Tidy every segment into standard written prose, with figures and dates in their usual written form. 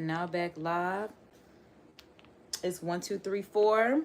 now back live. It's 1, 2, 3, 4.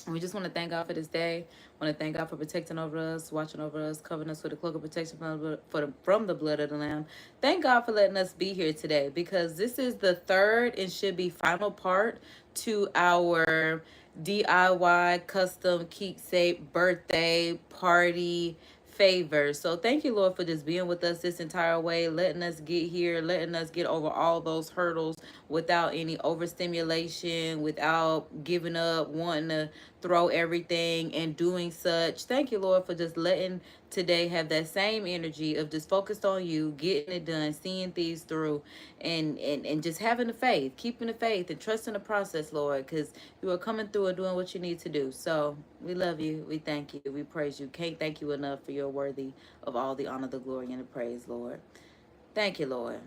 And we just want to thank God for this day. Want to thank God for protecting over us, watching over us, covering us with a cloak of protection from the blood of the Lamb. Thank God for letting us be here today, because this is the third and should be final part to our DIY custom keepsake birthday party favors. So thank you, Lord, for just being with us this entire way, letting us get here, letting us get over all those hurdles without any overstimulation, without giving up, wanting to throw everything and doing such. Thank you, Lord, for just letting today have that same energy of just focused on you, getting it done, seeing things through, and just having the faith, keeping the faith and trusting the process, Lord, because you are coming through and doing what you need to do. So we love you, we thank you, we praise you. Can't thank you enough, for you're worthy of all the honor, the glory, and the praise, Lord. Thank you, Lord.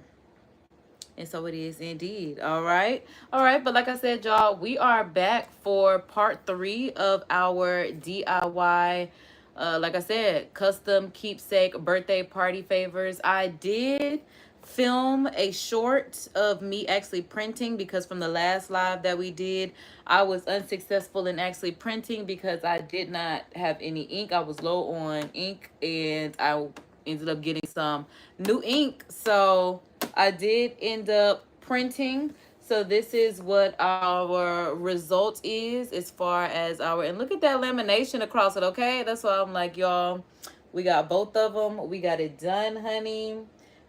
And so it is indeed. All right. But like I said, y'all, we are back for part 3 of our DIY, like I said, custom keepsake birthday party favors. I did film a short of me actually printing, because from the last live that we did, I was unsuccessful in actually printing because I did not have any ink. I was low on ink, and I ended up getting some new ink. So I did end up printing. So this is what our result is as far as our, and look at that lamination across it, okay? That's why I'm like, y'all, we got both of them. We got it done, honey.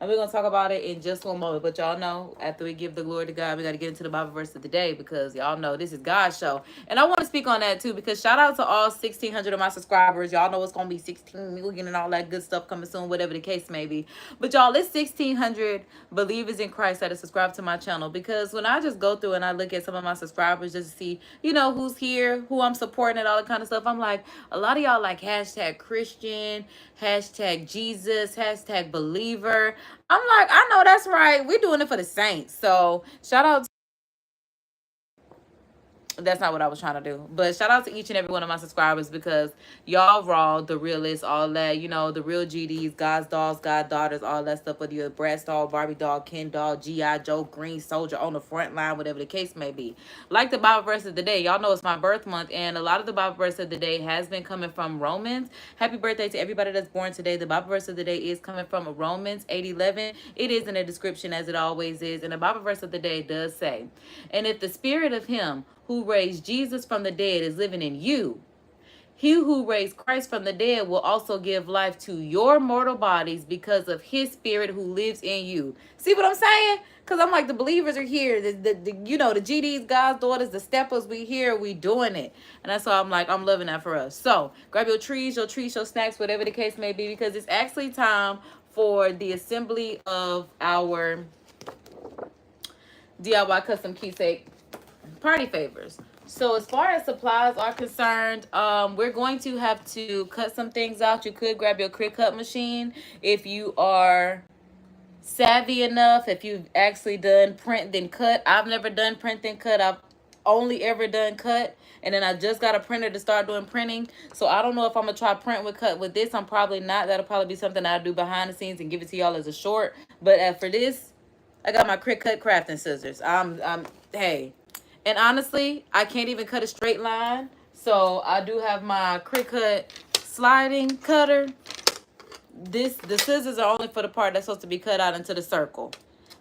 And we're going to talk about it in just one moment. But y'all know, after we give the glory to God, we got to get into the Bible verse of the day, because y'all know this is God's show. And I want to speak on that too, because shout out to all 1,600 of my subscribers. Y'all know it's going to be 16 million and all that good stuff coming soon, whatever the case may be. But y'all, it's 1,600 believers in Christ that are subscribed to my channel. Because when I just go through and I look at some of my subscribers just to see, you know, who's here, who I'm supporting and all that kind of stuff, I'm like, a lot of y'all like hashtag Christian, hashtag Jesus, hashtag believer. I'm like, I know that's right. We're doing it for the saints. So shout out. That's not what I was trying to do. But shout out to each and every one of my subscribers, because y'all raw, the realists, all that, you know, the real GDs, God's dolls, God daughters, all that stuff, whether you're a Bratz doll, Barbie doll, Ken doll, G.I. Joe, Green Soldier, on the front line, whatever the case may be. Like the Bible verse of the day, y'all know it's my birth month, and a lot of the Bible verse of the day has been coming from Romans. Happy birthday to everybody that's born today. The Bible verse of the day is coming from Romans 8:11. It is in the description, as it always is, and the Bible verse of the day does say, and if the spirit of him who raised Jesus from the dead is living in you, he who raised Christ from the dead will also give life to your mortal bodies because of his spirit who lives in you. See what I'm saying? Because I'm like, the believers are here. The you know, the GDs, God's daughters, the steppers, we here, we doing it. And that's why I'm like, I'm loving that for us. So grab your treats, your snacks, whatever the case may be, because it's actually time for the assembly of our DIY custom keepsake party favors. So as far as supplies are concerned, we're going to have to cut some things out. You could grab your quick cut machine if you are savvy enough, if you've actually done print then cut. I've never done print then cut. I've only ever done cut, and then I just got a printer to start doing printing. So I don't know if I'm gonna try print with cut with this. I'm probably not. That'll probably be something I'll do behind the scenes and give it to y'all as a short. But for this, I got my quick cut crafting scissors. Hey. And honestly, I can't even cut a straight line. So I do have my quick cut sliding cutter. The scissors are only for the part that's supposed to be cut out into the circle.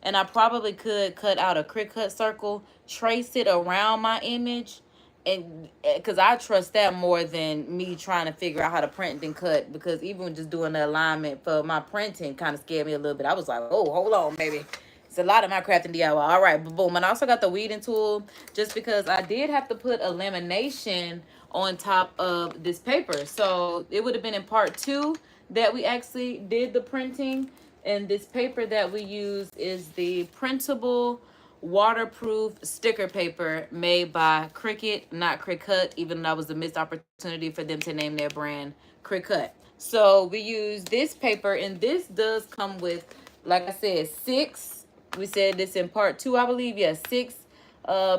And I probably could cut out a quick cut circle, trace it around my image, and because I trust that more than me trying to figure out how to print and cut. Because even just doing the alignment for my printing kind of scared me a little bit. I was like, oh, hold on, baby. It's a lot of my crafting DIY. All right, boom. And I also got the weeding tool, just because I did have to put a lamination on top of this paper. So it would have been in part 2 that we actually did the printing. And this paper that we use is the printable waterproof sticker paper made by Cricut, not Cricut, even though that was a missed opportunity for them to name their brand Cricut. So we use this paper, and this does come with, like I said, 6. We said this in part 2, I believe. Yes, 6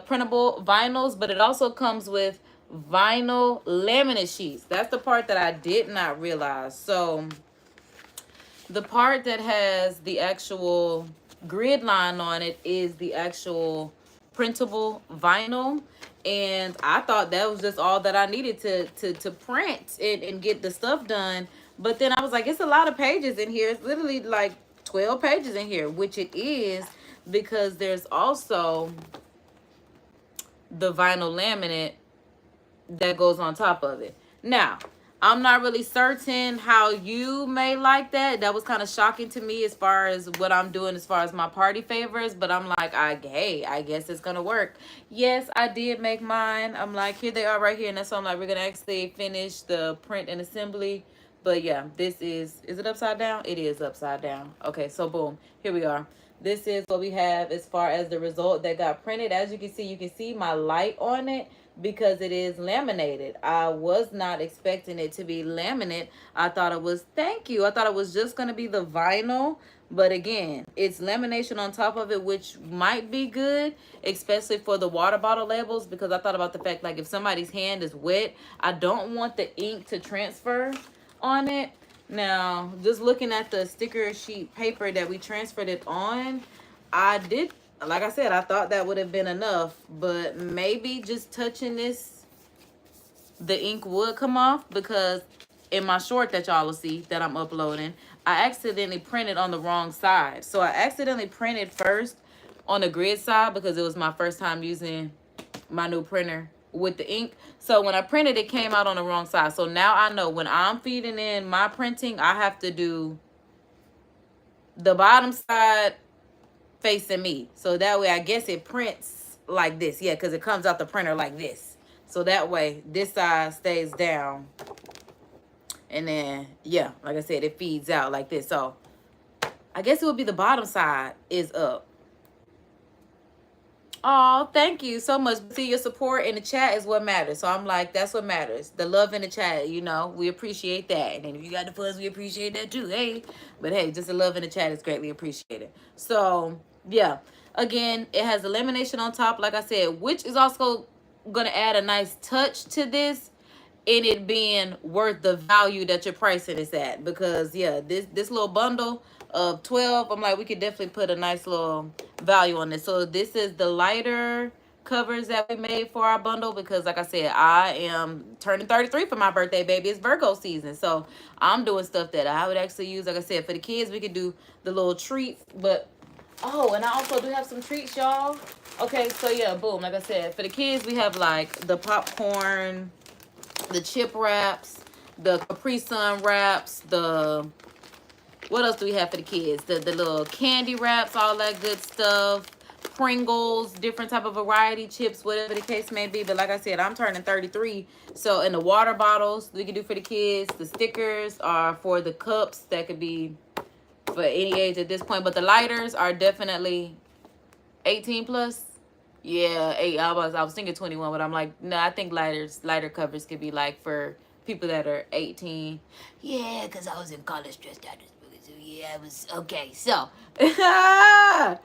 printable vinyls, but it also comes with vinyl laminate sheets. That's the part that I did not realize. So the part that has the actual grid line on it is the actual printable vinyl. And I thought that was just all that I needed to print and get the stuff done. But then I was like, it's a lot of pages in here. It's literally like 12 pages in here, which it is, because there's also the vinyl laminate that goes on top of it. Now, I'm not really certain how you may like that. That was kind of shocking to me as far as what I'm doing as far as my party favors. But I'm like, hey, I guess it's going to work. Yes, I did make mine. I'm like, here they are right here. And that's why I'm like, we're going to actually finish the print and assembly. But yeah, this is it upside down? It is upside down. Okay, so boom, here we are. This is what we have as far as the result that got printed. As you can see my light on it, because it is laminated. I was not expecting it to be laminate. I thought it was, thank you, I thought it was just going to be the vinyl. But again, it's lamination on top of it, which might be good, especially for the water bottle labels, because I thought about the fact, like, if somebody's hand is wet, I don't want the ink to transfer on it. Now, just looking at the sticker sheet paper that we transferred it on, I did, like I said, I thought that would have been enough, but maybe just touching this, the ink would come off, because in my short that y'all will see that I'm uploading, I accidentally printed on the wrong side. So I accidentally printed first on the grid side because it was my first time using my new printer with the ink. So when I printed, it came out on the wrong side. So now I know when I'm feeding in my printing, I have to do the bottom side facing me. So that way, I guess it prints like this. Yeah, because it comes out the printer like this. So that way, this side stays down. And then, yeah, like I said, it feeds out like this. So I guess it would be the bottom side is up. Oh, thank you so much. See, your support in the chat is what matters. So I'm like, that's what matters. The love in the chat, you know, we appreciate that. And then if you got the fuzz, we appreciate that too. Hey, but hey, just the love in the chat is greatly appreciated. So yeah, again, it has the lamination on top, like I said, which is also going to add a nice touch to this, in it being worth the value that your pricing is at. Because yeah, this little bundle of 12, I'm like, we could definitely put a nice little value on this. So this is the lighter covers that we made for our bundle, because like I said, I am turning 33 for my birthday, baby. It's Virgo season, so I'm doing stuff that I would actually use. Like I said, for the kids, we could do the little treats. But oh, and I also do have some treats, y'all. Okay, so yeah, boom, like I said, for the kids, we have like the popcorn, the chip wraps, the Capri Sun wraps, the, what else do we have for the kids? The little candy wraps, all that good stuff. Pringles, different type of variety chips, whatever the case may be. But like I said, I'm turning 33. So in the water bottles we can do for the kids. The stickers are for the cups that could be for any age at this point. But the lighters are definitely 18 plus. Yeah, I was thinking 21, but I'm like, no, I think lighter covers could be like for people that are 18. Yeah, because I was in college stressed out. So yeah, it was okay. So the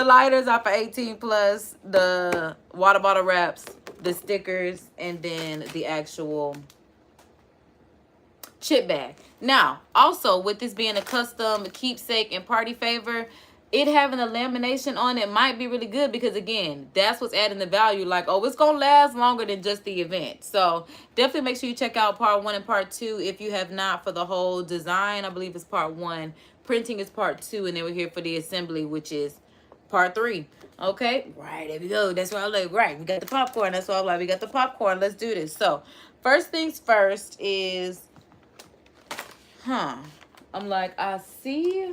lighters are for 18 plus, the water bottle wraps, the stickers, and then the actual chip bag. Now, also with this being a custom keepsake and party favor, it having a lamination on it might be really good, because again, that's what's adding the value. Like, oh, it's gonna last longer than just the event. So definitely make sure you check out part 1 and part 2 if you have not, for the whole design. I believe it's part 1, printing is part 2, and then we're here for the assembly, which is part 3. Okay, right, there we go. That's why I'm like, right, we got the popcorn. That's why I'm like, we got the popcorn. Let's do this. So first things first is, I'm like, I see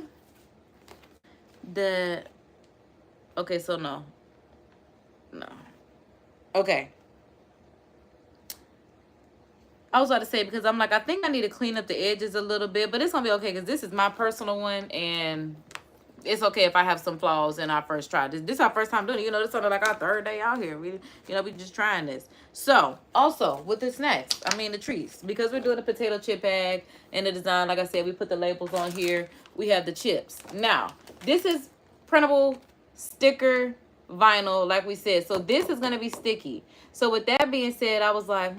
the, okay, so no, okay, I was about to say, because I'm like, I think I need to clean up the edges a little bit, but it's gonna be okay, because this is my personal one, and it's okay if I have some flaws in our first try. This is our first time doing it. You know, this is sort of like our 3rd day out here. We just trying this. So also with the snacks, I mean the treats, because we're doing a potato chip bag and the design, like I said, we put the labels on here. We have the chips. Now, this is printable sticker vinyl, like we said. So this is going to be sticky. So with that being said, I was like,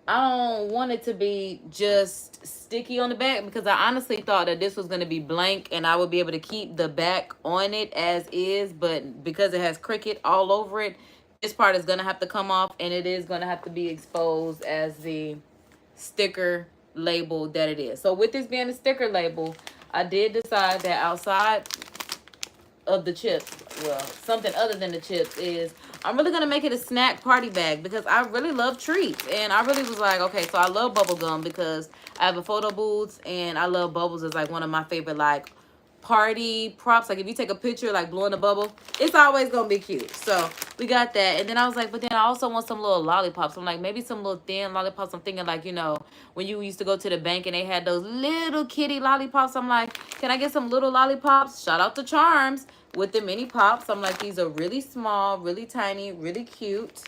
I don't want it to be just sticky on the back because I honestly thought that this was going to be blank and I would be able to keep the back on it as is. But because it has Cricut all over it, this part is going to have to come off and it is going to have to be exposed as the sticker label that it is. So with this being a sticker label, I did decide that outside of the chips, well, something other than the chips, is I'm really gonna make it a snack party bag because I really love treats. And I really was like, okay, so I love bubble gum because I have a photo booth and I love bubbles as like one of my favorite like party props. Like if you take a picture like blowing a bubble, it's always gonna be cute. So we got that. And then I was like, but then I also want some little lollipops. I'm like, maybe some little thin lollipops. I'm thinking like, you know, when you used to go to the bank and they had those little kitty lollipops, I'm like, can I get some little lollipops? Shout out to Charms with the mini pops. I'm like, these are really small, really tiny, really cute.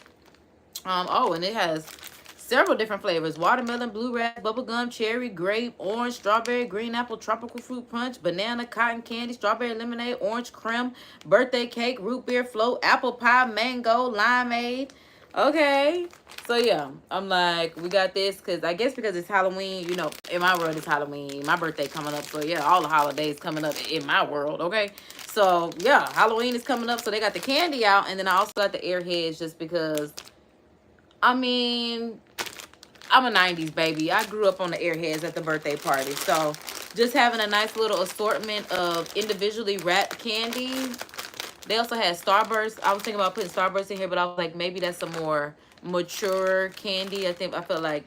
Oh, and it has several different flavors: watermelon, blue red, bubblegum, cherry, grape, orange, strawberry, green apple, tropical fruit punch, banana, cotton candy, strawberry lemonade, orange creme, birthday cake, root beer float, apple pie, mango, limeade. Okay, so yeah, I'm like, we got this because I guess because it's Halloween, you know, in my world it's Halloween, my birthday coming up, so yeah, all the holidays coming up in my world. Okay, so yeah, Halloween is coming up, so they got the candy out, and then I also got the airheads just because, I mean, I'm a 90s baby. I grew up on the airheads at the birthday party. So just having a nice little assortment of individually wrapped candy. They also had Starburst. I was thinking about putting Starburst in here, but I was like, maybe that's a more mature candy. I feel like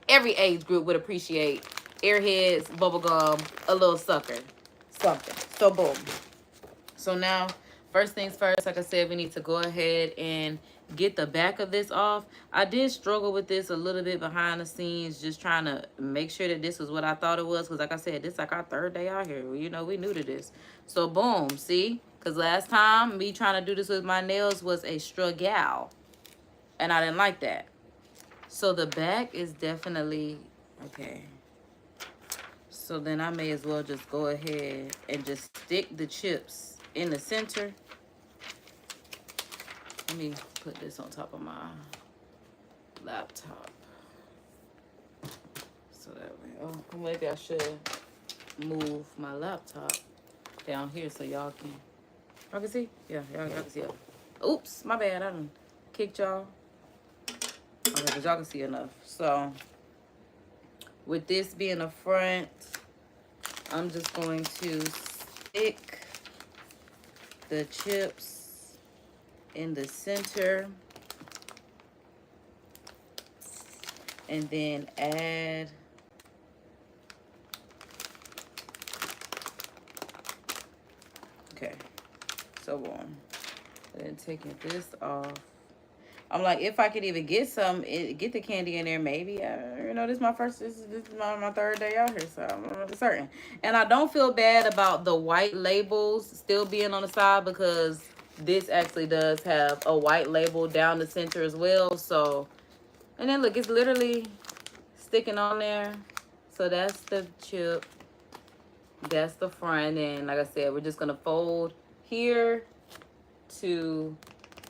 every age group would appreciate airheads, bubblegum, a little sucker, something. So boom. So now, first things first, like I said, we need to go ahead and get the back of this off. I did struggle with this a little bit behind the scenes, just trying to make sure that this was what I thought it was. Because like I said, this is like our third day out here. You know, we new to this. So boom, see? Because last time, me trying to do this with my nails was a struggle. And I didn't like that. So the back is definitely, okay. So then I may as well just go ahead and just stick the chips in the center. Let me put this on top of my laptop. So that way, oh, maybe I should move my laptop down here so y'all can see? Yeah, y'all can see it. Oops, my bad, I done kicked y'all. Okay, because y'all can see enough. So, with this being a front, I'm just going to stick the chips in the center and then add so boom. And then taking this off, I'm like, if I could even get some, get the candy in there, maybe. You know, this is my my third day out here, so I'm not really certain. And I don't feel bad about the white labels still being on the side because this actually does have a white label down the center as well. So, and then look, it's literally sticking on there. So that's the chip. That's the front. And like I said, we're just going to fold here to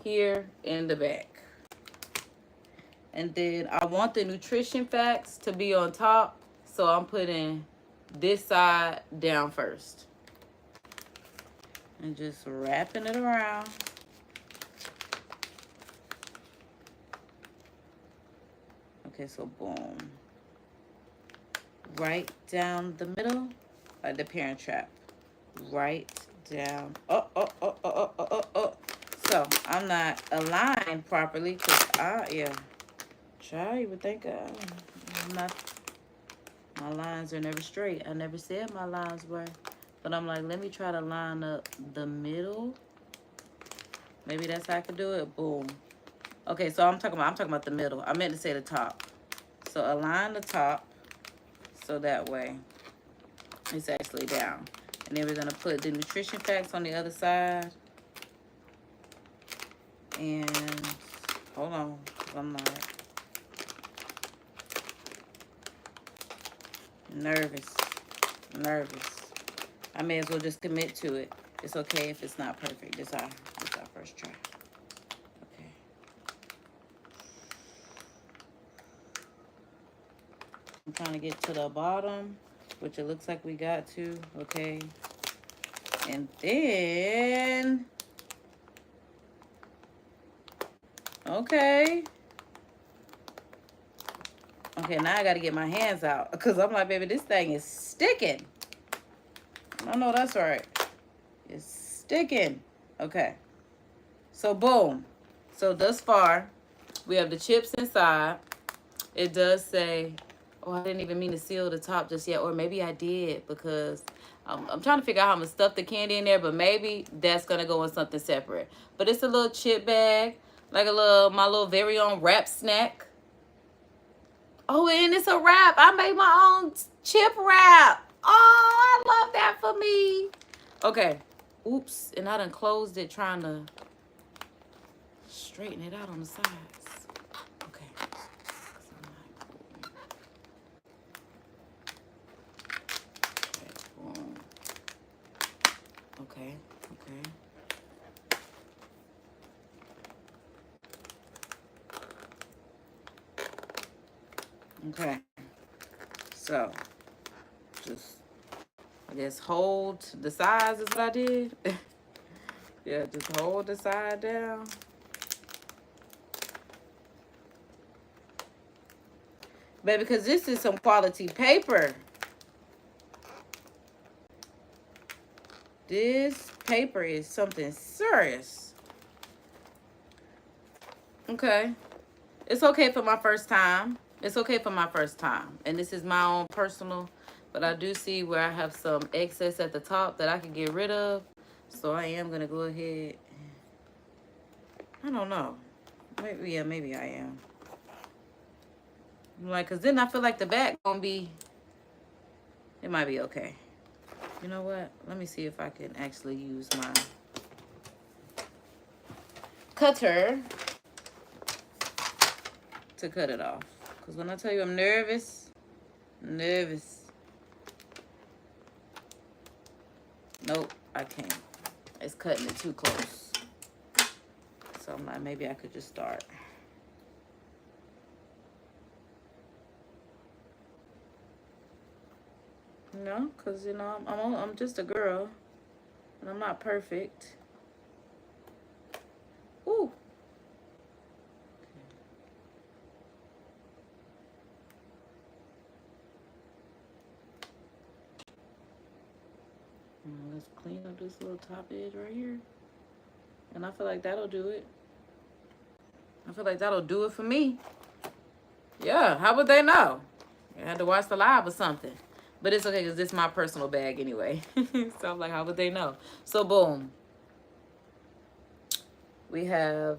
here in the back. And then I want the nutrition facts to be on top. So I'm putting this side down first. And just wrapping it around. Okay, so boom. Right down the middle, like the Parent Trap. Right down. So I'm not aligned properly because you would think I'm not. My lines are never straight. I never said my lines were. But I'm like, let me try to line up the middle. Maybe that's how I could do it. Boom. Okay, so I'm talking about the middle. I meant to say the top. So align the top so that way it's actually down. And then we're gonna put the nutrition facts on the other side. And hold on, I'm not nervous. I may as well just commit to it. It's okay if it's not perfect. This our first try. Okay. I'm trying to get to the bottom, which it looks like we got to. Okay. And then, okay. Okay, now I got to get my hands out because I'm like, baby, this thing is sticking. I know that's right. It's sticking. Okay. So, boom. So, thus far, we have the chips inside. It does say, oh, I didn't even mean to seal the top just yet. Or maybe I did because I'm trying to figure out how I'm going to stuff the candy in there. But maybe that's going to go in something separate. But it's a little chip bag. Like my little very own wrap snack. Oh, and it's a wrap. I made my own chip wrap. Oh, I love that for me. Okay. Oops. And I done closed it trying to straighten it out on the sides. Okay. Okay. Okay. Okay. So, just, I guess, hold the sides is what I did. Yeah, just hold the side down. Baby, because this is some quality paper. This paper is something serious. Okay. It's okay for my first time. It's okay for my first time. And this is my own personal, but I do see where I have some excess at the top that I can get rid of. So I am going to go ahead. I don't know. Maybe, yeah, maybe I am. Like, because then I feel like the back going to be, it might be okay. You know what? Let me see if I can actually use my cutter to cut it off. Because when I tell you I'm nervous, nope, I can't. It's cutting it too close. So I'm like, maybe I could just start. No, because, you know, I'm just a girl. And I'm not perfect. Ooh. Let's clean up this little top edge right here. And I feel like that'll do it. I feel like that'll do it for me. Yeah, how would they know? I had to watch the live or something. But it's okay because this is my personal bag anyway. So I'm like, how would they know? So boom. We have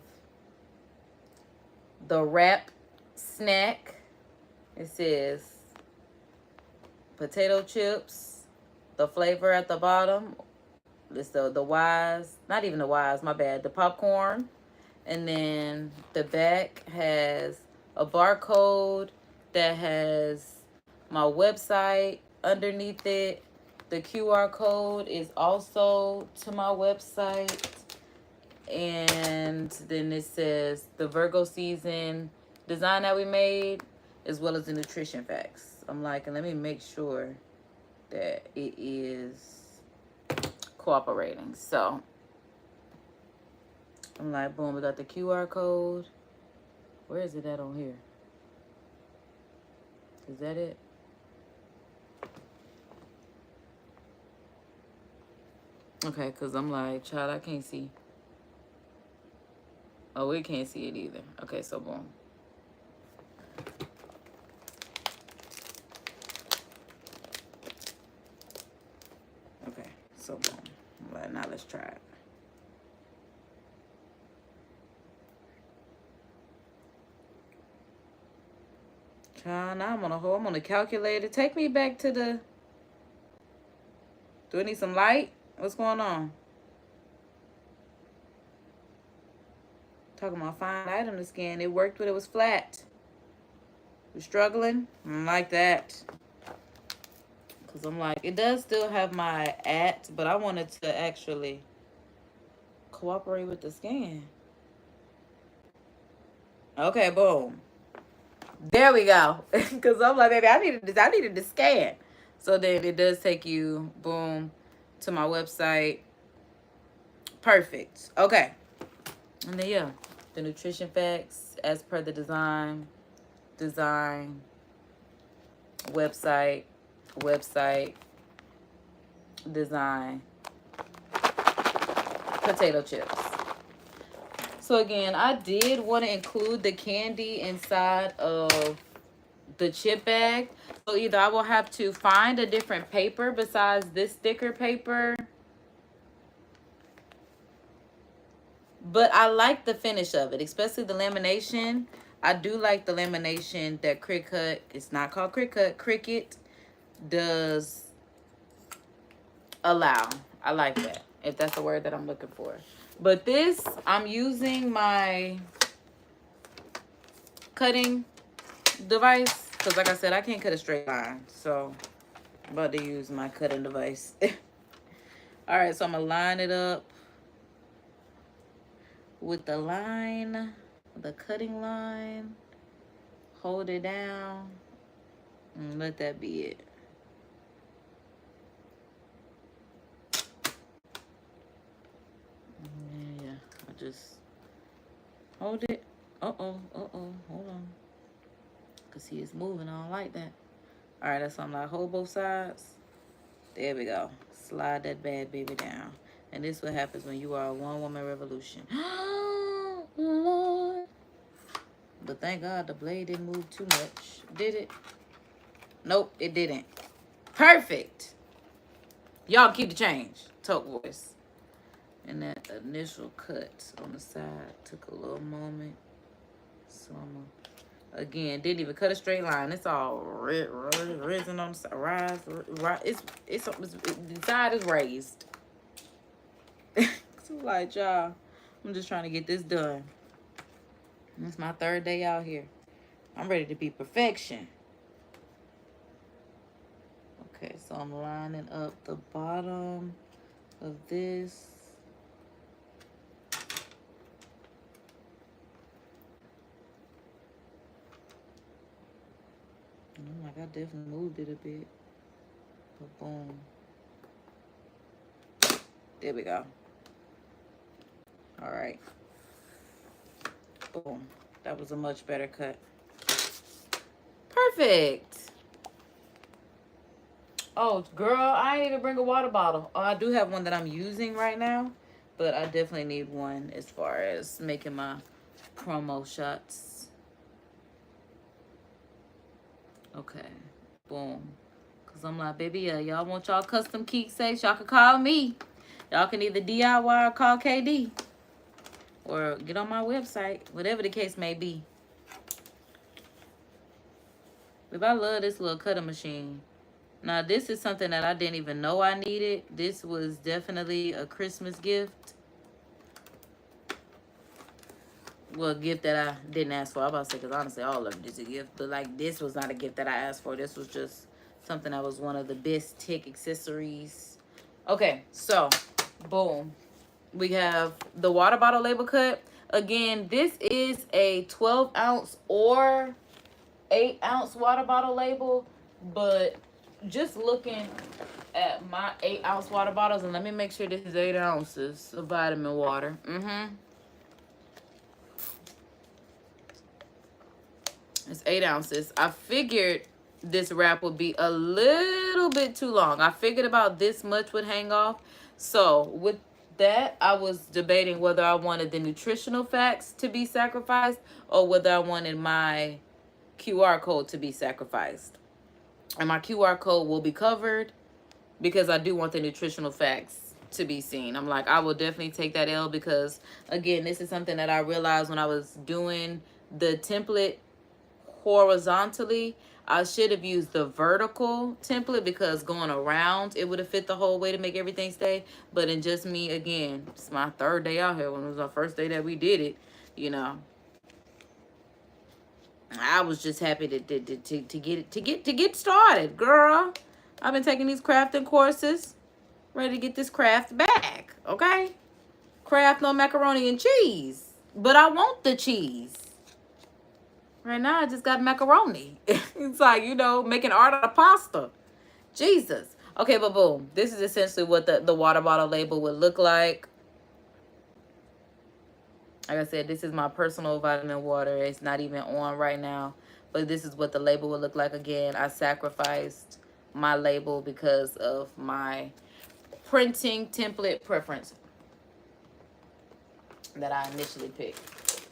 the wrap snack. It says potato chips. The flavor at the bottom. It's the Wise. Not even the Wise, my bad. The popcorn. And then the back has a barcode that has my website underneath it. The QR code is also to my website. And then it says the Virgo season design that we made, as well as the nutrition facts. I'm like, and let me make sure that it is cooperating. So I'm like, boom, we got the QR code. Where is it at on here? Is that it? Okay, because I'm like, child, I can't see. Oh, we can't see it either. Okay, so boom. Okay, so boom. All right, now let's try it. Child, now I'm on the calculator. Take me back to the... Do I need some light? What's going on? Talking about fine item to scan. It worked when it was flat. We're struggling? I don't like that. Because I'm like, it does still have my @ but I wanted to actually cooperate with the scan. Okay, boom. There we go. Because I'm like, baby, I needed to scan. So then it does take you, boom, to my website. Perfect. Okay. And then, yeah, the nutrition facts as per the design, website, design, potato chips. So again, I did want to include the candy inside of the chip bag. So either I will have to find a different paper besides this sticker paper. But I like the finish of it, especially the lamination. I do like the lamination that Cricut, it's not called Cricut does allow. I like that, if that's the word that I'm looking for. But this, I'm using my cutting device because, like I said, I can't cut a straight line. So I'm about to use my cutting device. All right, so I'm gonna line it up with the line, the cutting line. Hold it down and let that be it. Yeah, I just hold it. Hold on. Cause he is moving on like that. All right, that's on. Like, hold both sides. There we go. Slide that bad baby down. And this is what happens when you are a one-woman revolution. Lord. But thank God the blade didn't move too much. Did it? Nope, it didn't. Perfect. Y'all keep the change. Talk voice. And that initial cut on the side took a little moment. So I'm again, didn't even cut a straight line. It's all risen on the side. Rise. The side is raised. So like, y'all, I'm just trying to get this done. It's my 3rd day out here. I'm ready to be perfection. Okay, so I'm lining up the bottom of this. Oh my God, I definitely moved it a bit. But boom. There we go. All right. Boom. That was a much better cut. Perfect. Oh, girl, I ain't even bring a water bottle. Oh, I do have one that I'm using right now, but I definitely need one as far as making my promo shots. Okay. Boom. Because I'm like, baby, yeah, y'all want y'all custom keepsakes? Y'all can call me. Y'all can either DIY or call KD. Or get on my website, whatever the case may be. But I love this little cutter machine. Now, this is something that I didn't even know I needed. This was definitely a Christmas gift. Well, a gift that I didn't ask for. I'm about to say, because honestly, all of it is a gift. But, like, this was not a gift that I asked for. This was just something that was one of the best tech accessories. Okay, so, boom. We have the water bottle label cut. Again, this is a 12-ounce or 8-ounce water bottle label. But just looking at my 8-ounce water bottles, and let me make sure this is 8 ounces of vitamin water. It's 8 ounces. I figured this wrap would be a little bit too long. I figured about this much would hang off. So with that, I was debating whether I wanted the nutritional facts to be sacrificed or whether I wanted my QR code to be sacrificed. And my QR code will be covered because I do want the nutritional facts to be seen. I'm like, I will definitely take that L because, again, this is something that I realized when I was doing the template horizontally. I should have used the vertical template because going around, it would have fit the whole way to make everything stay. But in just me, again, it's my 3rd day out here. When it was our 1st day that we did it, you know, I was just happy to get started, girl. I've been taking these crafting courses, ready to get this craft back, okay? Craft no macaroni and cheese, but I want the cheese. Right now, I just got macaroni. It's like, you know, making art out of pasta. Jesus. Okay, but boom. This is essentially what the water bottle label would look like. Like I said, this is my personal vitamin water. It's not even on right now. But this is what the label would look like. Again, I sacrificed my label because of my printing template preference that I initially picked.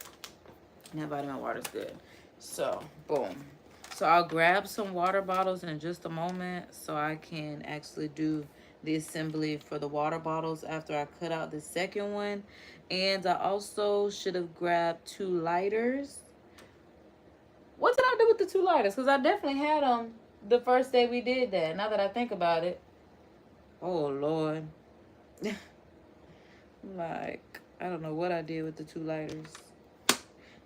And that vitamin water is good. So, boom. So I'll grab some water bottles in just a moment so I can actually do the assembly for the water bottles after I cut out the second one. And I also should have grabbed 2 lighters. What did I do with the 2 lighters? Because I definitely had them the first day we did that. Now that I think about it. Oh, Lord. Like, I don't know what I did with the 2 lighters.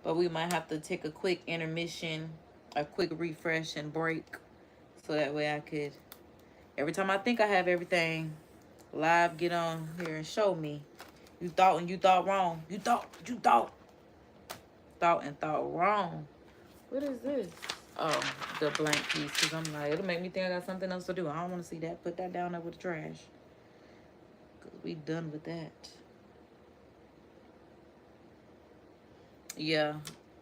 But we might have to take a quick intermission, a quick refresh and break. So that way I could, every time I think I have everything, live get on here and show me. You thought and you thought wrong. You thought wrong. What is this? Oh, the blank piece. Because I'm like, it'll make me think I got something else to do. I don't want to see that. Put that down there with the trash. Because we done with that. Yeah,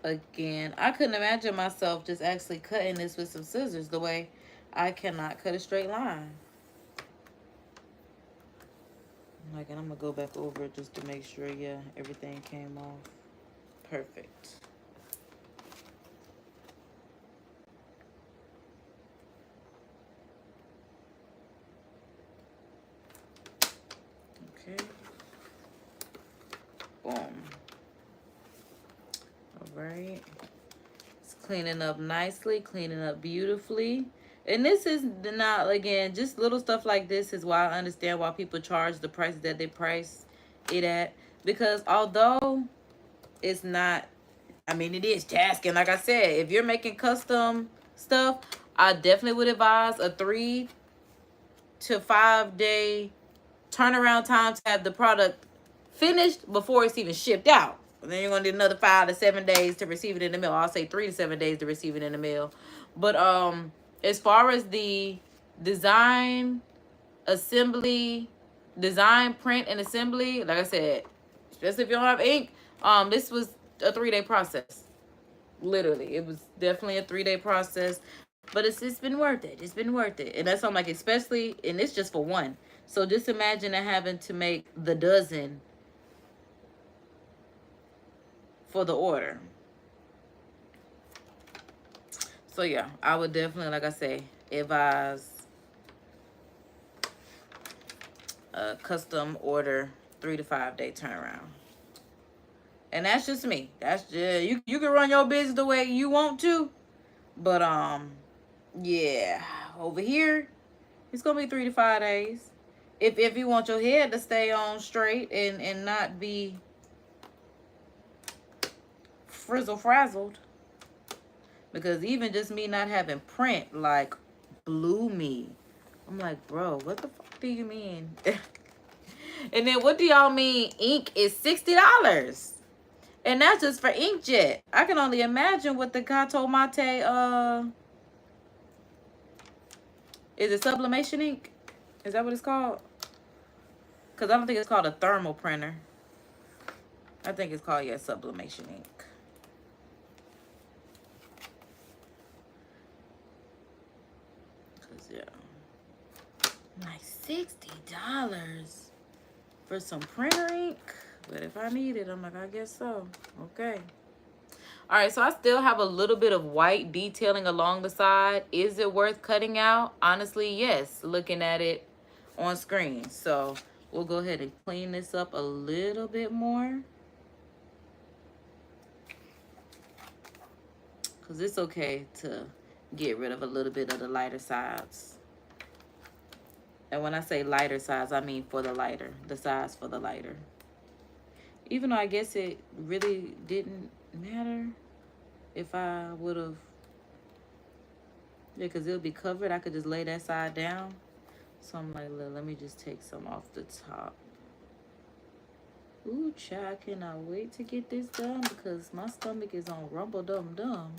again, I couldn't imagine myself just actually cutting this with some scissors the way I cannot cut a straight line. Like, and I'm gonna go back over it just to make sure, yeah, everything came off perfect. Okay. Boom. Right, it's cleaning up nicely, cleaning up beautifully. And this is not, again, just little stuff like this is why I understand why people charge the prices that they price it at. Because although it's not, I mean, it is tasking. Like I said, if you're making custom stuff, I definitely would advise a 3 to 5 day turnaround time to have the product finished before it's even shipped out. And then you're going to need another 5 to 7 days to receive it in the mail. I'll say 3 to 7 days to receive it in the mail. But as far as the design, assembly, design, print, and assembly, like I said, especially if you don't have ink, this was a 3-day process. Literally. It was definitely a 3-day process. But it's been worth it. It's been worth it. And that's what I'm like, especially, and it's just for one. So just imagine having to make the dozen for the order. So yeah, I would definitely, like I say, advise a custom order 3 to 5 day turnaround. And that's just me. That's just, you can run your business the way you want to, but yeah, over here it's gonna be 3 to 5 days. If you want your head to stay on straight and not be frizzle-frazzled. Because even just me not having print, like, blew me. I'm like, bro, what the fuck do you mean? And then what do y'all mean ink is $60? And that's just for inkjet. I can only imagine what the Gato Mate, is it sublimation ink? Is that what it's called? Because I don't think it's called a thermal printer. I think it's called, yeah, sublimation ink. Yeah, like $60 for some printer ink. But if I need it, I'm like, I guess so. Okay. All right, so I still have a little bit of white detailing along the side. Is it worth cutting out? Honestly, yes, looking at it on screen. So we'll go ahead and clean this up a little bit more. Because it's okay to get rid of a little bit of the lighter sides. And when I say lighter sides, I mean for the lighter, the size for the lighter. Even though I guess it really didn't matter if I would have, yeah, because it'll be covered. I could just lay that side down. So I'm like, let me just take some off the top. Ooh, child, I cannot wait to get this done because my stomach is on rumble-dum-dum.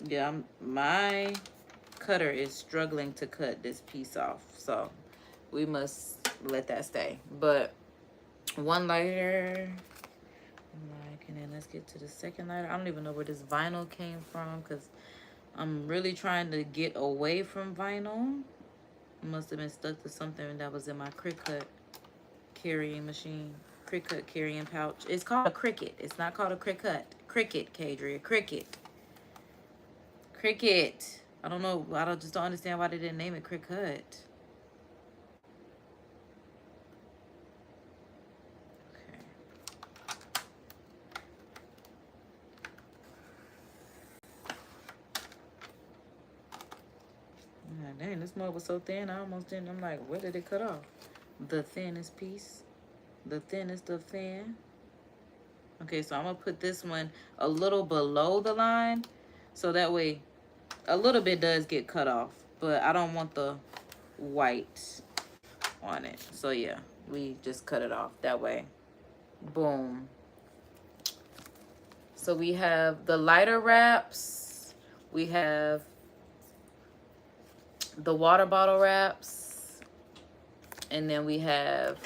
Yeah, my cutter is struggling to cut this piece off, so we must let that stay. But one lighter, like, and then let's get to the second lighter. I don't even know where this vinyl came from because I'm really trying to get away from vinyl. It must have been stuck to something that was in my Cricut carrying machine, Cricut carrying pouch. It's called a Cricut. It's not called a Cricut. Cricut, Kadria, Cricut. Cricut. I don't know. Just don't understand why they didn't name it Cricut. Okay. Dang, this mug was so thin. I almost didn't. I'm like, where did it cut off? The thinnest piece. The thinnest of thin. Okay, so I'm going to put this one a little below the line. So that way, a little bit does get cut off. But I don't want the white on it. So yeah, we just cut it off that way. Boom. So we have the lighter wraps. We have the water bottle wraps. And then we have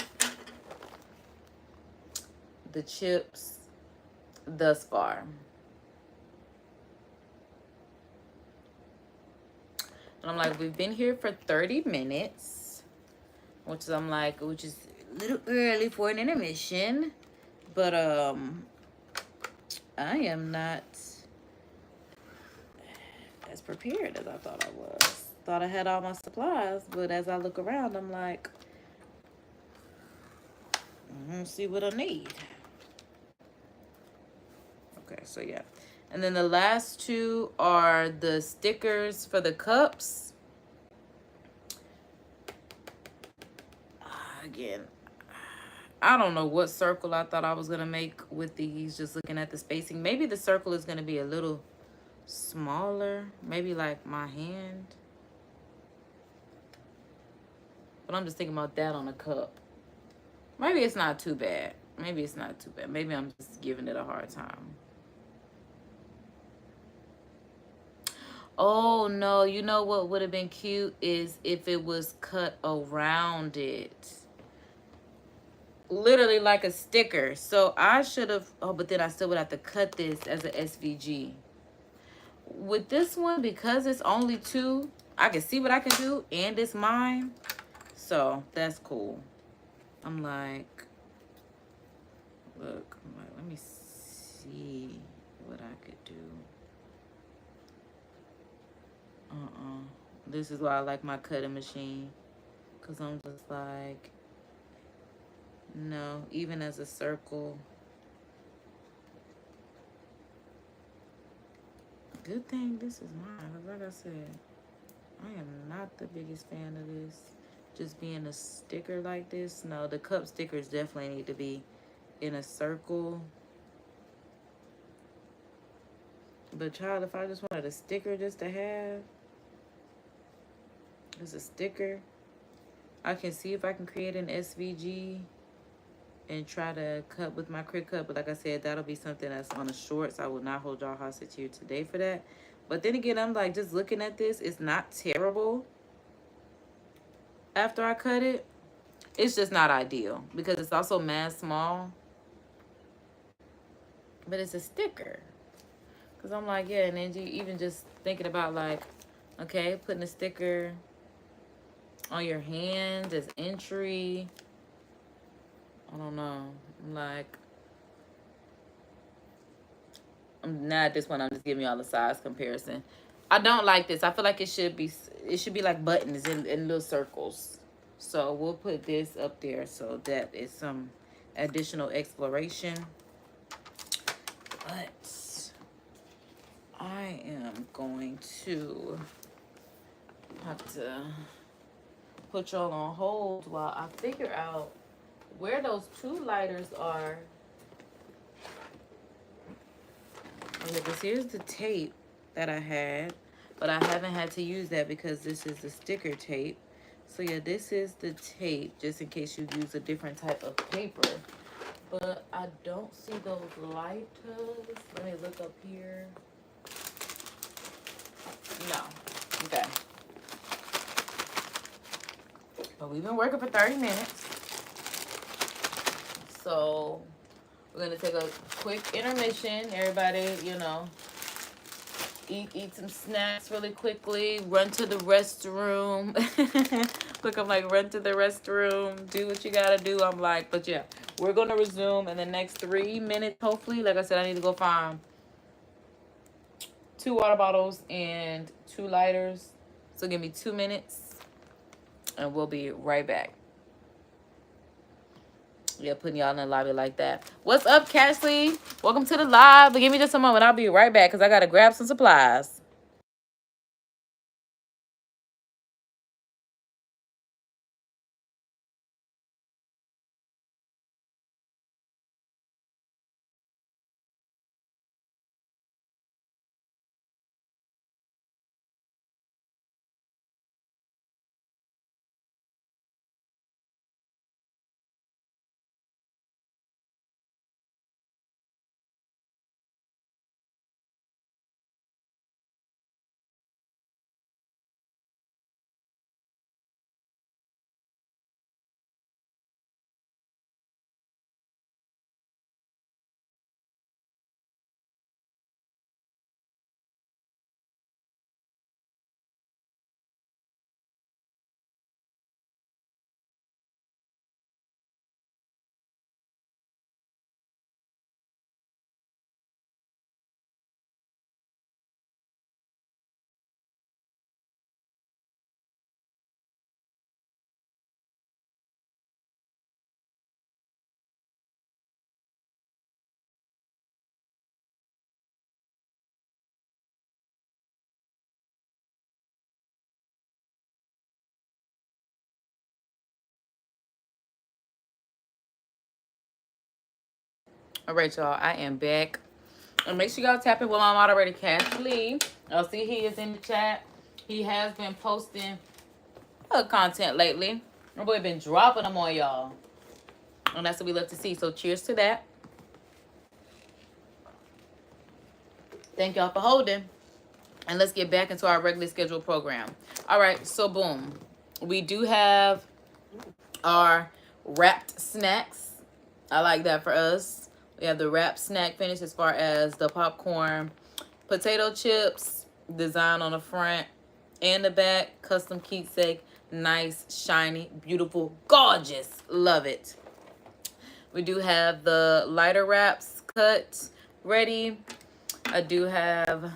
the chips thus far. And I'm like, we've been here for 30 minutes, which is a little early for an intermission. But I am not as prepared as I thought I was. Thought I had all my supplies, but as I look around, I'm like, see what I need. Okay, so yeah. And then the last two are the stickers for the cups. Again, I don't know what circle I thought I was going to make with these, just looking at the spacing. Maybe the circle is going to be a little smaller, maybe like my hand. But I'm just thinking about that on a cup. Maybe it's not too bad. Maybe it's not too bad. Maybe I'm just giving it a hard time. Oh, no. You know what would have been cute is if it was cut around it. Literally like a sticker. So I should have... Oh, but then I still would have to cut this as an SVG. With this one, because it's only two, I can see what I can do. And it's mine. So that's cool. I'm like... Look. I'm like, let me see what I could do. This is why I like my cutting machine. Because I'm just like, no, even as a circle. Good thing this is mine. Like I said, I am not the biggest fan of this. Just being a sticker like this. No, the cup stickers definitely need to be in a circle. But child, if I just wanted a sticker just to have, as a sticker, I can see if I can create an SVG and try to cut with my Cricut. But like I said, that'll be something that's on the shorts. I will not hold y'all hostage here today for that. But then again, I'm like, just looking at this, it's not terrible after I cut it. It's just not ideal because it's also mad small. But it's a sticker. Because I'm like, yeah, and then you even just thinking about like, okay, putting a sticker on your hands as entry. I don't know. I'm like, I'm not at this one. I'm just giving y'all a size comparison. I don't like this. I feel like it should be like buttons in little circles. So we'll put this up there so that is some additional exploration. But I am going to have to put y'all on hold while I figure out where those two lighters are. Okay, because here's the tape that I had, but I haven't had to use that because this is the sticker tape. So yeah, this is the tape, just in case you use a different type of paper. But I don't see those lighters. Let me look up here. No. Okay. But we've been working for 30 minutes. So we're gonna take a quick intermission. Everybody, you know, eat some snacks really quickly. Run to the restroom. Look, I'm like, run to the restroom. Do what you gotta do. I'm like, but yeah, we're gonna resume in the next 3 minutes. Hopefully, like I said, I need to go find 2 water bottles and 2 lighters. So give me 2 minutes, and we'll be right back. Yeah, putting y'all in the lobby like that. What's up, Cashley? Welcome to the live. But give me just a moment. I'll be right back because I got to grab some supplies. All right, y'all. I am back. And make sure y'all tap in with my moderator, Cashley. I'll see he is in the chat. He has been posting content lately. My boy been dropping them on y'all. And that's what we love to see. So cheers to that. Thank y'all for holding. And let's get back into our regularly scheduled program. All right, so boom. We do have our wrapped snacks. I like that for us. We have the wrapped snack finish as far as the popcorn, potato chips, design on the front and the back, custom keepsake, nice, shiny, beautiful, gorgeous. Love it. We do have the lighter wraps cut ready. I do have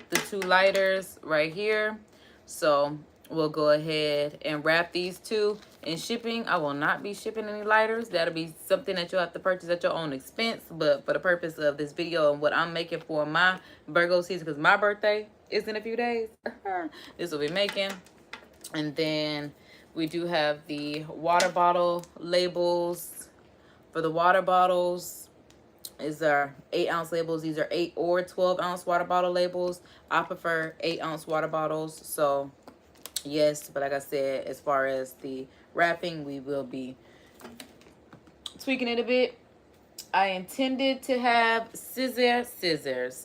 the 2 lighters right here. So we'll go ahead and wrap these 2. In shipping, I will not be shipping any lighters. That'll be something that you'll have to purchase at your own expense. But for the purpose of this video and what I'm making for my Virgo season, because my birthday is in a few days, this will be making. And then we do have the water bottle labels. For the water bottles, is our 8-ounce labels. These are 8 or 12-ounce water bottle labels. I prefer 8-ounce water bottles. So yes, but like I said, as far as the wrapping, we will be tweaking it a bit. I intended to have scissors,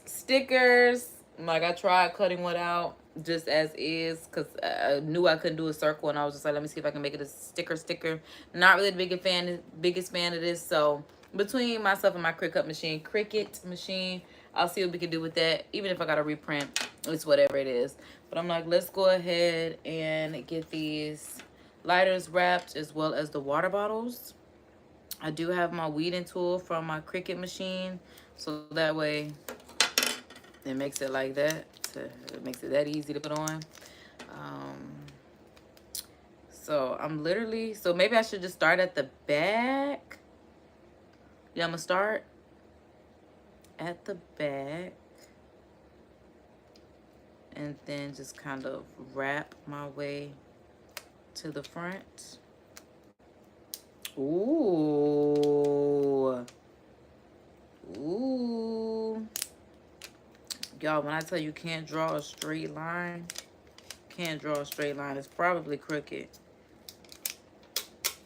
stickers. Like, I tried cutting one out just as is because I knew I couldn't do a circle, and I was just like, let me see if I can make it a sticker. Not really the biggest fan of this. So between myself and my Cricut machine, I'll see what we can do with that. Even if I got to reprint, it's whatever it is. But I'm like, let's go ahead and get these lighters wrapped as well as the water bottles. I do have my weeding tool from my Cricut machine, so that way it makes it like that. It makes it that easy to put on. So I'm literally, so maybe I should just start at the back. Yeah, I'm gonna start at the back and then just kind of wrap my way to the front. Ooh. Y'all, when I tell you can't draw a straight line, it's probably crooked.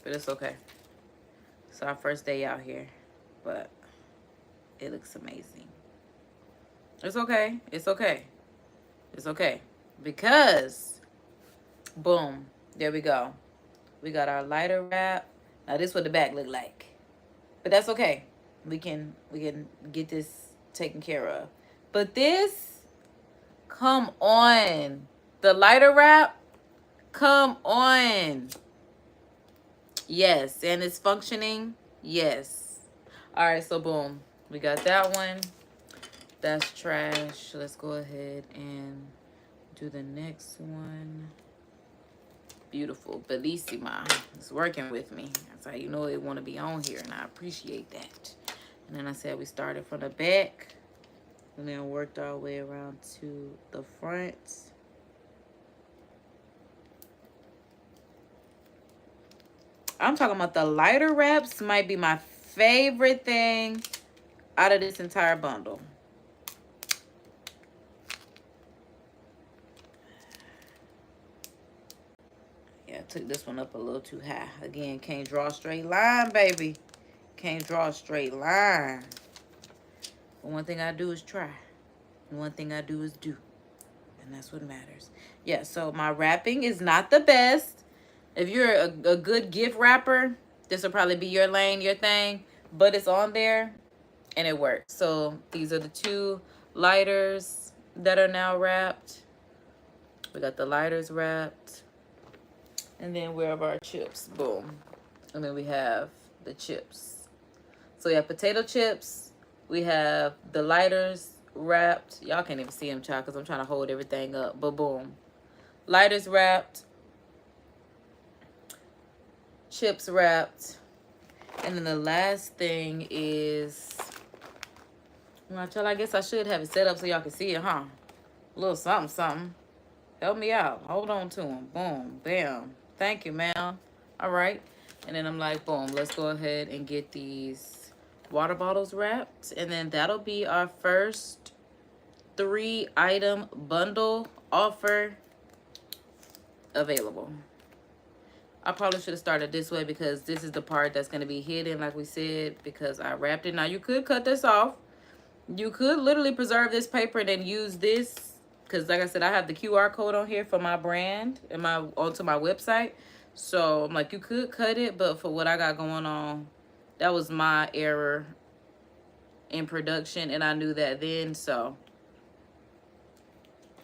But it's okay. It's our first day out here. But it looks amazing. It's okay. because, boom, there we go. We got our lighter wrap. Now this is what the back look like, but that's okay. We can get this taken care of. But this, come on, the lighter wrap, come on. Yes, and it's functioning. Yes. All right, so boom, we got that one. That's trash. Let's go ahead and do the next one. Beautiful. Bellissima. It's working with me. That's how you know it want to be on here, and I appreciate that. And then I said we started from the back and then worked our way around to the front. I'm talking about the lighter wraps might be my favorite thing out of this entire bundle. Yeah, I took this one up a little too high. Again, can't draw a straight line, baby. Can't draw a straight line. But one thing I do is try. And one thing I do is do. And that's what matters. Yeah, so my wrapping is not the best. If you're a good gift wrapper, this will probably be your lane, your thing. But it's on there, and it works. So these are the two lighters that are now wrapped. We got the lighters wrapped. And then we have our chips. Boom. And then we have the chips. So we have potato chips. We have the lighters wrapped. Y'all can't even see them, child, because I'm trying to hold everything up. But boom. Lighters wrapped. Chips wrapped. And then the last thing is, well, child, I guess I should have it set up so y'all can see it, huh? A little something, something. Help me out. Hold on to them. Boom. Bam. Thank you, ma'am. All right. And then I'm like, boom, let's go ahead and get these water bottles wrapped. And then that'll be our first 3-item bundle offer available. I probably should have started this way because this is the part that's going to be hidden, like we said, because I wrapped it. Now, you could cut this off. You could literally preserve this paper and then use this. Because like I said, I have the QR code on here for my brand and onto my website. So I'm like, you could cut it, but for what I got going on, that was my error in production, and I knew that then. So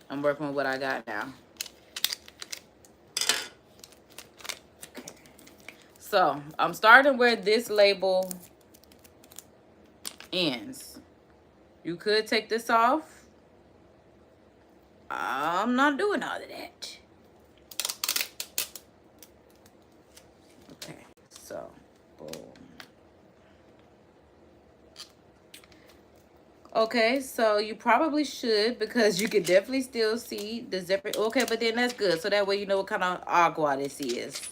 I'm working with what I got now. Okay. So I'm starting where this label ends. You could take this off. I'm not doing all of that. Okay, so boom. Okay, so you probably should, because you can definitely still see the zipper. Okay, but then that's good. So that way you know what kind of agua this is.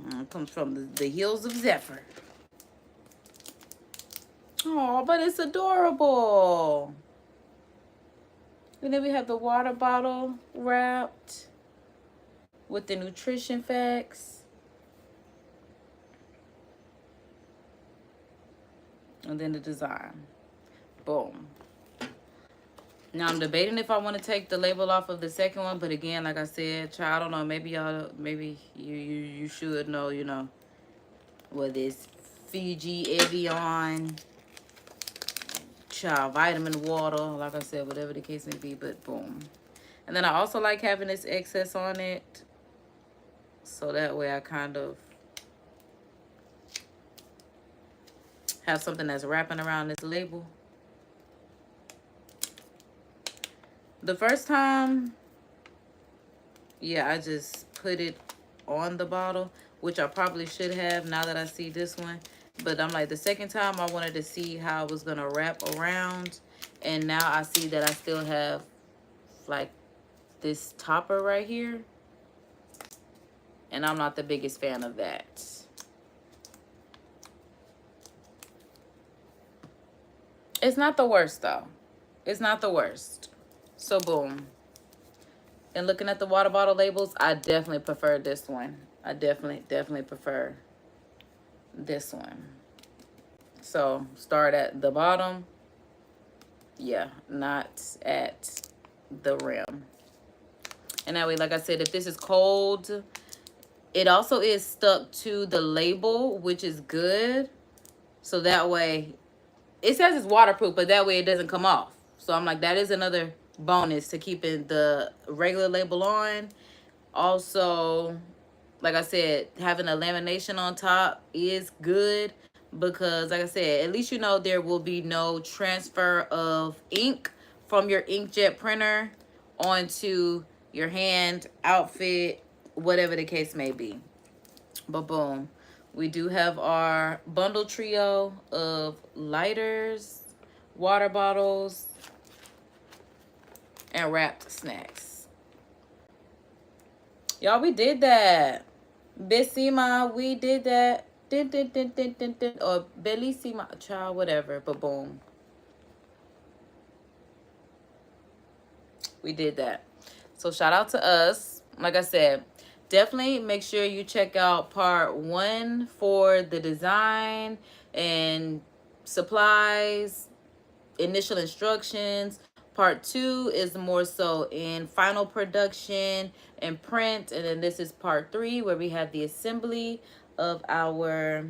It comes from the hills of Zephyr. Oh, but it's adorable. And then we have the water bottle wrapped with the nutrition facts. And then the design. Boom. Now I'm debating if I want to take the label off of the second one, but again, like I said, child, I don't know, maybe you should know, you know, what this Fiji, Evian, child, vitamin water, like I said, whatever the case may be, but boom. And then I also like having this excess on it, so that way I kind of have something that's wrapping around this label. The first time, yeah, I just put it on the bottle, which I probably should have now that I see this one. But I'm like, the second time I wanted to see how it was going to wrap around. And now I see that I still have like this topper right here. And I'm not the biggest fan of that. It's not the worst though. It's not the worst. So boom. And looking at the water bottle labels, I definitely prefer this one. I definitely prefer this one. So start at the bottom Yeah, not at the rim. And that way, like I said, if this is cold, it also is stuck to the label, which is good. So that way, it says it's waterproof, but that way it doesn't come off. So I'm like, that is another bonus to keeping the regular label on. Also, like I said, having a lamination on top is good because, like I said, at least you know there will be no transfer of ink from your inkjet printer onto your hand, outfit, whatever the case may be. But boom, we do have our bundle trio of lighters, water bottles, and wrapped snacks. Y'all, we did that. Bellissima, we did that. Or Bellissima, child, whatever. But boom, we did that. So shout out to us. Like I said, definitely make sure you check out part 1 for the design and supplies, initial instructions. Part 2 is more so in final production and print. And then this is part 3 where we have the assembly of our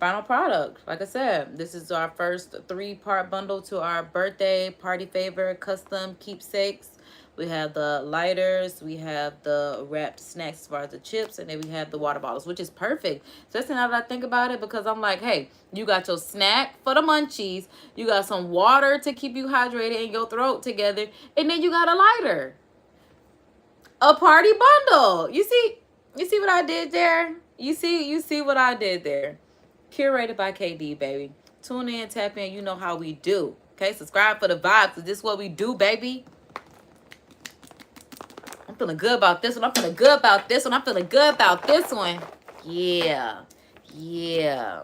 final product. Like I said, this is our first 3-part bundle to our birthday party favor custom keepsakes. We have the lighters, we have the wrapped snacks as far as the chips, and then we have the water bottles, which is perfect. Especially now that I think about it, because I'm like, hey, you got your snack for the munchies, you got some water to keep you hydrated and your throat together, and then you got a lighter. A party bundle. You see what I did there? You see what I did there. Curated by KD, baby. Tune in, tap in, you know how we do. Okay, subscribe for the vibes, because this is what we do, baby. I'm feeling good about this one. I'm feeling good about this one. I'm feeling good about this one. Yeah. Yeah.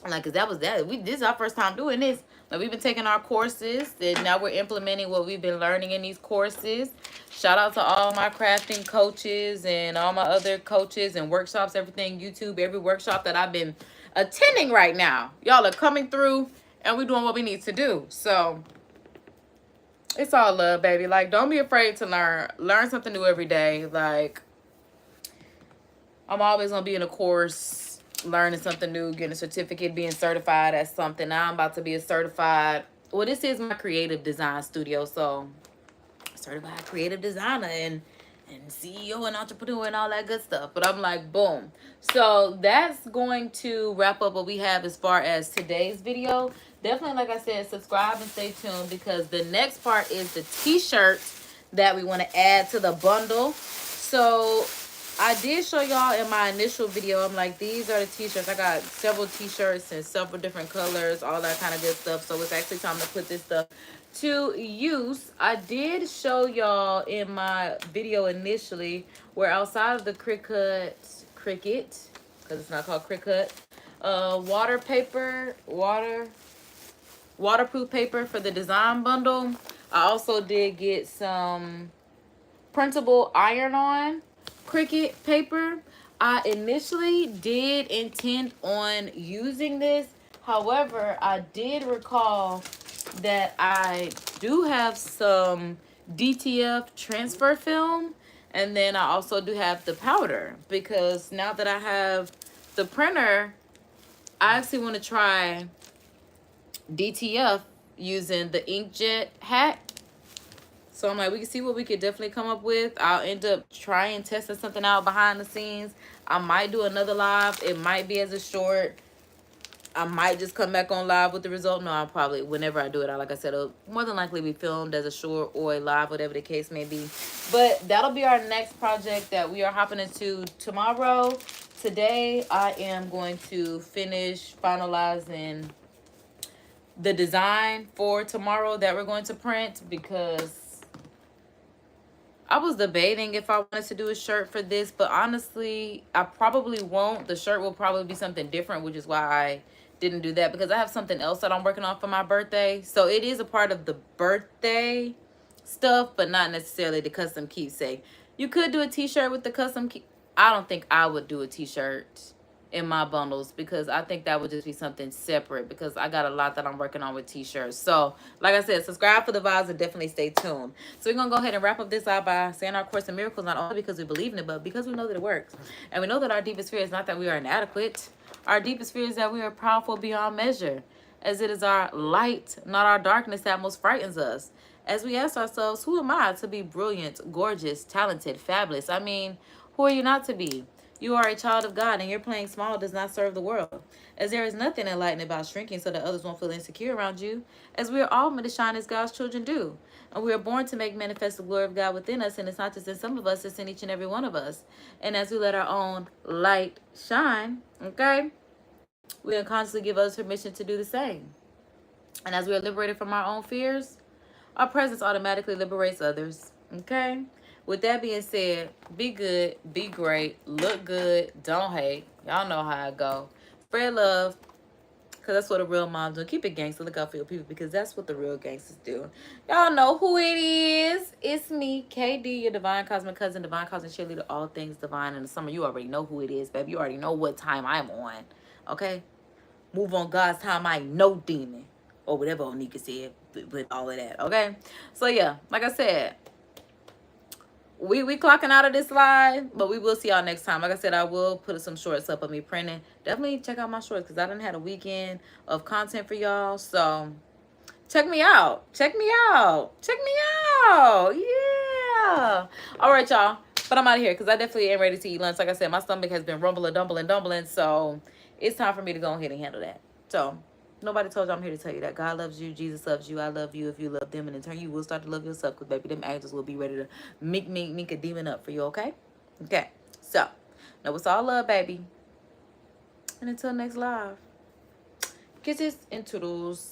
Like, cause that was that. This is our first time doing this. Like, we've been taking our courses, and now we're implementing what we've been learning in these courses. Shout out to all my crafting coaches and all my other coaches and workshops, everything, YouTube, every workshop that I've been attending right now. Y'all are coming through, and we're doing what we need to do. So it's all love, baby. Like, don't be afraid to learn something new every day. Like, I'm always gonna be in a course, learning something new, getting a certificate, being certified as something. Now I'm about to be a certified, well, this is my creative design studio, so certified creative designer and CEO and entrepreneur and all that good stuff. But I'm like, boom. So that's going to wrap up what we have as far as today's video. Definitely, like I said, subscribe and stay tuned, because the next part is the t-shirts that we want to add to the bundle. So I did show y'all in my initial video, I'm like, these are the t-shirts. I got several t-shirts in several different colors, all that kind of good stuff. So it's actually time to put this stuff to use. I did show y'all in my video initially where outside of the Cricut, because it's not called Cricut, waterproof paper for the design bundle. I also did get some printable iron-on Cricut paper. I initially did intend on using this. However, I did recall that I do have some DTF transfer film, and then I also do have the powder, because now that I have the printer, I actually want to try DTF using the inkjet hat. So I'm like, we can see what we could definitely come up with. I'll end up trying testing something out behind the scenes. I might do another live. It might be as a short. I might just come back on live with the result. No, I'll probably, whenever I do it, like I said, it'll more than likely be filmed as a short or a live, whatever the case may be. But that'll be our next project that we are hopping into tomorrow. Today, I am going to finish finalizing the design for tomorrow that we're going to print, because I was debating if I wanted to do a shirt for this, but honestly, I probably won't. The shirt will probably be something different, which is why I didn't do that, because I have something else that I'm working on for my birthday. So it is a part of the birthday stuff, but not necessarily the custom keepsake. You could do a t-shirt with the custom I don't think I would do a t-shirt in my bundles, because I think that would just be something separate, because I got a lot that I'm working on with t-shirts. So like I said, subscribe for the vibes and definitely stay tuned. So we're gonna go ahead and wrap up this live by saying our Course in Miracles, not only because we believe in it, but because we know that it works. And we know that our deepest fear is not that we are inadequate. Our deepest fear is that we are powerful beyond measure, as it is our light, not our darkness, that most frightens us. As we ask ourselves, who am I to be brilliant, gorgeous, talented, fabulous? I mean, who are you not to be? You are a child of God, and your playing small does not serve the world. As there is nothing enlightening about shrinking so that others won't feel insecure around you, as we are all meant to shine as God's children do. And we are born to make manifest the glory of God within us, and it's not just in some of us, it's in each and every one of us. And as we let our own light shine, okay, we unconsciously give others permission to do the same. And as we are liberated from our own fears, our presence automatically liberates others, okay? With that being said, be good, be great, look good, don't hate. Y'all know how I go. Spread love, because that's what a real mom do. Keep it gangster. Look out for your people, because that's what the real gangsters do. Y'all know who it is. It's me, KD, your divine cosmic cousin, divine cosmic cheerleader, all things divine. In the summer, you already know who it is, baby. You already know what time I'm on, okay? Move on God's time. I ain't no demon, or whatever Onika said with all of that, okay? So, yeah, like I said, we clocking out of this live, but we will see y'all next time. Like I said, I will put some shorts up of me printing. Definitely check out my shorts, because I done had a weekend of content for y'all. So check me out. Check me out. Check me out. Yeah. All right, y'all. But I'm out of here, because I definitely ain't ready to eat lunch. Like I said, my stomach has been rumbling, dumbling. So it's time for me to go ahead and handle that. So nobody told you I'm here to tell you that God loves you, Jesus loves you, I love you. If you love them, and in turn you will start to love yourself, because baby, them angels will be ready to make a demon up for you, okay? Okay. So know it's all love, baby. And until next live, kisses and toodles.